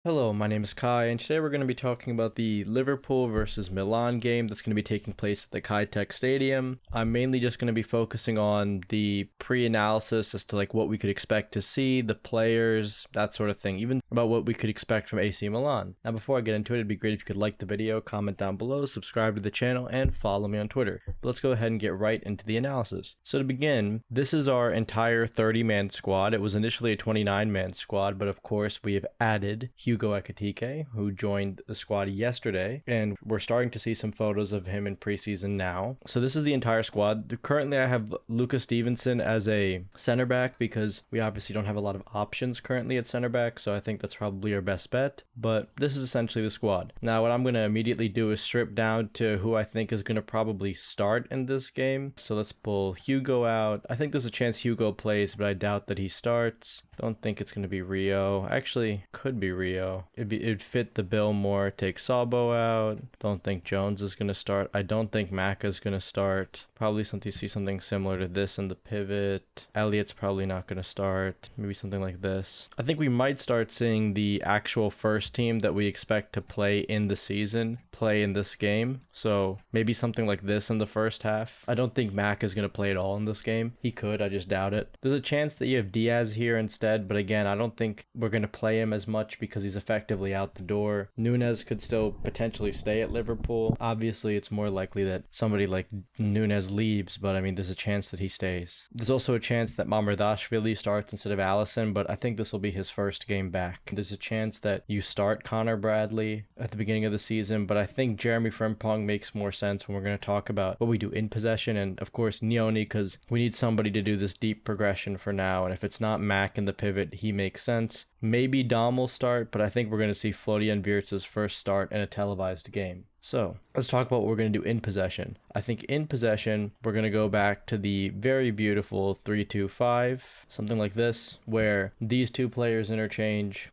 Hello, my name is Kai, and today we're going to be talking about the Liverpool versus Milan game that's going to be taking place at the Kai Tech Stadium. I'm mainly just going to be focusing on the pre-analysis as to what we could expect to see, the players, that sort of thing, even about what we could expect from AC Milan. Now, before I get into it, it'd be great if you could like the video, comment down below, subscribe to the channel, and follow me on Twitter. But let's go ahead and get right into the analysis. So to begin, this is our entire 30-man squad. It was initially a 29-man squad, but of course we have added Hugo Ekitike, who joined the squad yesterday, and we're starting to see some photos of him in preseason now. So this is the entire squad. Currently, I have Lucas Stevenson as a center back because we obviously don't have a lot of options currently at center back, so I think that's probably our best bet. But this is essentially the squad. Now, what I'm going to immediately do is strip down to who I think is going to probably start in this game. So let's pull Hugo out. I think there's a chance Hugo plays, but I doubt that he starts. Don't think it's going to be Rio. Actually, could be Rio. It'd fit the bill more. Take Sabo out. Don't think Jones is going to start. I don't think Maka is going to start. Probably see something similar to this in the pivot. Elliott's probably not going to start. Maybe something like this. I think we might start seeing the actual first team that we expect to play in the season play in this game. So maybe something like this in the first half. I don't think Maka is going to play at all in this game. He could. I just doubt it. There's a chance that you have Diaz here instead, but again, I don't think we're going to play him as much because he's effectively out the door. Nunes could still potentially stay at Liverpool. Obviously, it's more likely that somebody like Nunes leaves, but I mean, there's a chance that he stays. There's also a chance that Mamardashvili starts instead of Allison, but I think this will be his first game back. There's a chance that you start Connor Bradley at the beginning of the season, but I think Jeremy Frimpong makes more sense when we're going to talk about what we do in possession, and of course Nioni, because we need somebody to do this deep progression for now, and if it's not Mac in the pivot, he makes sense. Maybe Dom will start, but I think we're going to see Florian Wirtz's first start in a televised game. So let's talk about what we're going to do in possession. I think in possession, we're going to go back to the very beautiful 3-2-5, something like this, where these two players interchange,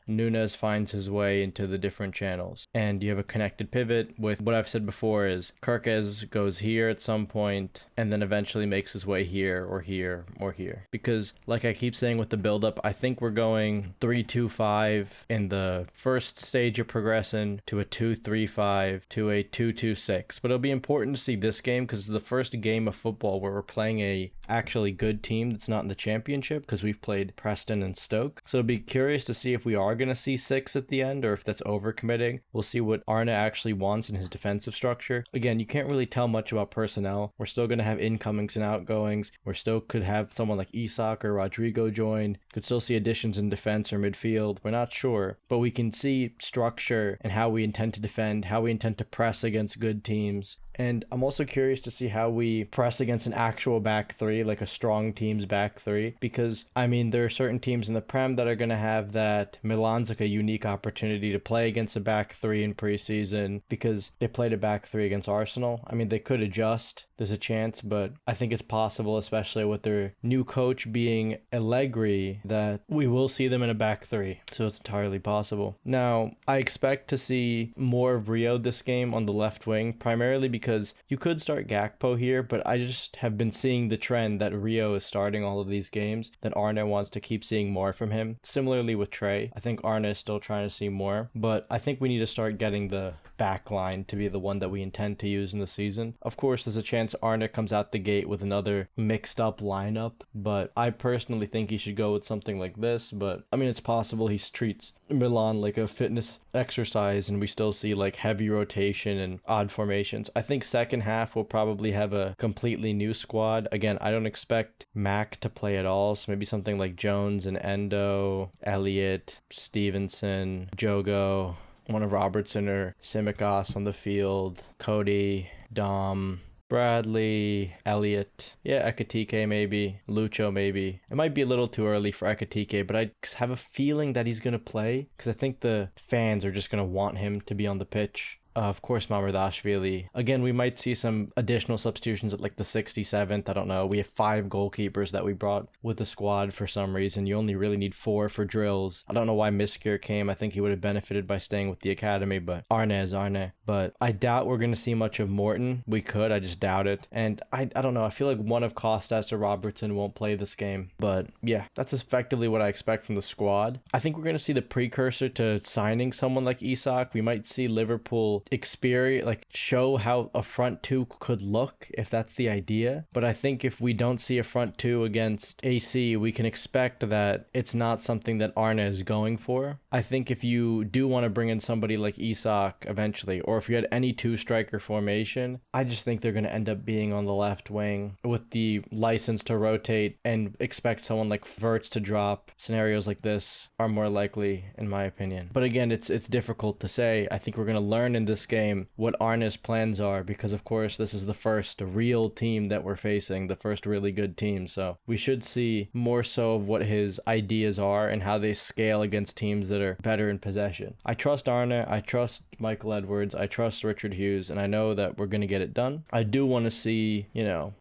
Nunes finds his way into the different channels, and you have a connected pivot with what I've said before is Kerkez goes here at some point, and then eventually makes his way here or here or here. Because like I keep saying with the build-up, I think we're going 3-2-5 in the first stage of progression to a 2-3-5 to a 2-2-6. But it'll be important to see this game because it's the first game of football where we're playing a actually good team that's not in the championship because we've played Preston and Stoke. So it'll be curious to see if we are going to see 6 at the end or if that's overcommitting. We'll see what Arne actually wants in his defensive structure. Again, you can't really tell much about personnel. We're still going to have incomings and outgoings. We still could have someone like Isak or Rodrigo join. Could still see additions in defense or midfield. We're not sure, but we can see structure and how we intend to defend, how we intend to press against good teams. And I'm also curious to see how we press against an actual back three, like a strong team's back three. Because, I mean, there are certain teams in the Prem that are going to have that. Milan's like a unique opportunity to play against a back three in preseason because they played a back three against Arsenal. I mean, they could adjust. There's a chance, but I think it's possible, especially with their new coach being Allegri, that we will see them in a back three. So it's entirely possible. Now, I expect to see more of Rio this game on the left wing, primarily because you could start Gakpo here, but I just have been seeing the trend that Rio is starting all of these games, that Arne wants to keep seeing more from him. Similarly with Trey, I think Arne is still trying to see more, but I think we need to start getting the back line to be the one that we intend to use in the season. Of course, there's a chance Arne comes out the gate with another mixed up lineup, but I personally think he should go with something like this. But I mean, it's possible he treats Milan like a fitness exercise and we still see like heavy rotation and odd formations. I think second half we'll probably have a completely new squad. Again, I don't expect Mac to play at all, so maybe something like Jones and Endo, Elliott, Stevenson, Jogo, one of Robertson or Simicas on the field, Cody, Dom, Bradley, Elliott, yeah, Ekitike maybe, Lucho maybe. It might be a little too early for Ekitike, but I have a feeling that he's going to play because I think the fans are just going to want him to be on the pitch. Of course, Mamardashvili. Again, we might see some additional substitutions at like the 67th. I don't know. We have 5 goalkeepers that we brought with the squad for some reason. You only really need 4 for drills. I don't know why Miskir came. I think he would have benefited by staying with the academy, but Arne is Arne. But I doubt we're going to see much of Morton. We could. I just doubt it. And I don't know. I feel like one of Kostas or Robertson won't play this game. But yeah, that's effectively what I expect from the squad. I think we're going to see the precursor to signing someone like Isak. We might see Liverpool experience, like show how a front two could look if that's the idea. But I think if we don't see a front two against AC, we can expect that it's not something that Arne is going for. I think if you do want to bring in somebody like Isak eventually, or if you had any 2-striker formation, I just think they're going to end up being on the left wing with the license to rotate and expect someone like Verts to drop. Scenarios like this are more likely, in my opinion. But again, it's difficult to say. I think we're going to learn in this game what Arne's plans are, because of course this is the first real team that we're facing, the first really good team. So we should see more so of what his ideas are and how they scale against teams that are better in possession. I trust Arne, I trust Michael Edwards, I trust Richard Hughes, and I know that we're going to get it done. I do want to see,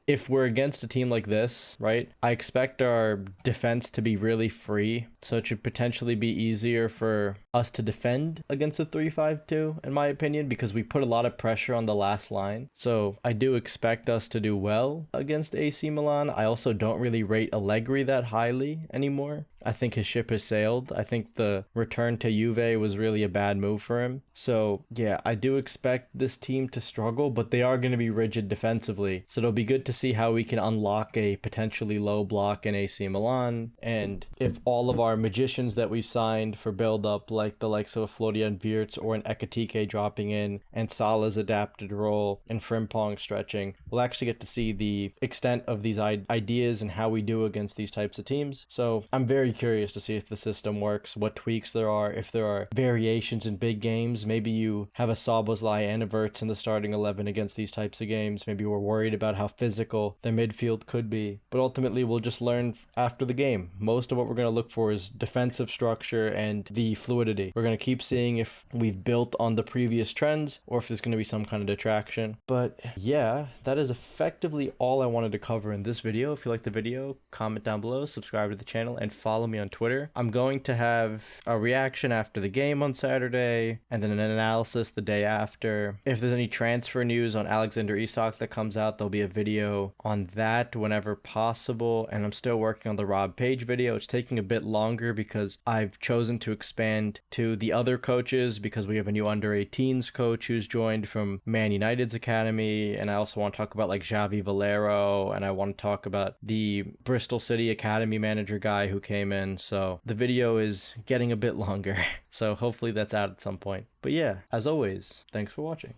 if we're against a team like this, right, I expect our defense to be really free. So it should potentially be easier for us to defend against a 3-5-2, in my opinion, because we put a lot of pressure on the last line. So I do expect us to do well against AC Milan. I also don't really rate Allegri that highly anymore. I think his ship has sailed. I think the return to Juve was really a bad move for him. So yeah, I do expect this team to struggle, but they are going to be rigid defensively. So it'll be good to see how we can unlock a potentially low block in AC Milan. And if all of our magicians that we signed for build-up, like the likes of a Florian Wirtz or an Ekatike dropping in, and Salah's adapted role, and Frimpong stretching, we'll actually get to see the extent of these ideas and how we do against these types of teams. So I'm very curious to see if the system works, what tweaks there are, if there are variations in big games. Maybe you have a Szoboszlai and a Wirtz in the starting 11 against these types of games. Maybe we're worried about how physical their midfield could be. But ultimately, we'll just learn after the game. Most of what we're going to look for is defensive structure and the fluidity. We're going to keep seeing if we've built on the previous trends or if there's going to be some kind of detraction. But yeah, that is effectively all I wanted to cover in this video. If you liked the video, comment down below, subscribe to the channel, and follow me on Twitter. I'm going to have a reaction after the game on Saturday and then an analysis the day after. If there's any transfer news on Alexander Isak that comes out, there'll be a video on that whenever possible. And I'm still working on the Rob Page video. It's taking a bit longer because I've chosen to expand to the other coaches because we have a new under-18s coach who's joined from Man United's academy, and I also want to talk about like Xavi Valero, and I want to talk about the Bristol City academy manager guy who came in. So the video is getting a bit longer, so hopefully that's out at some point. But yeah, as always, thanks for watching.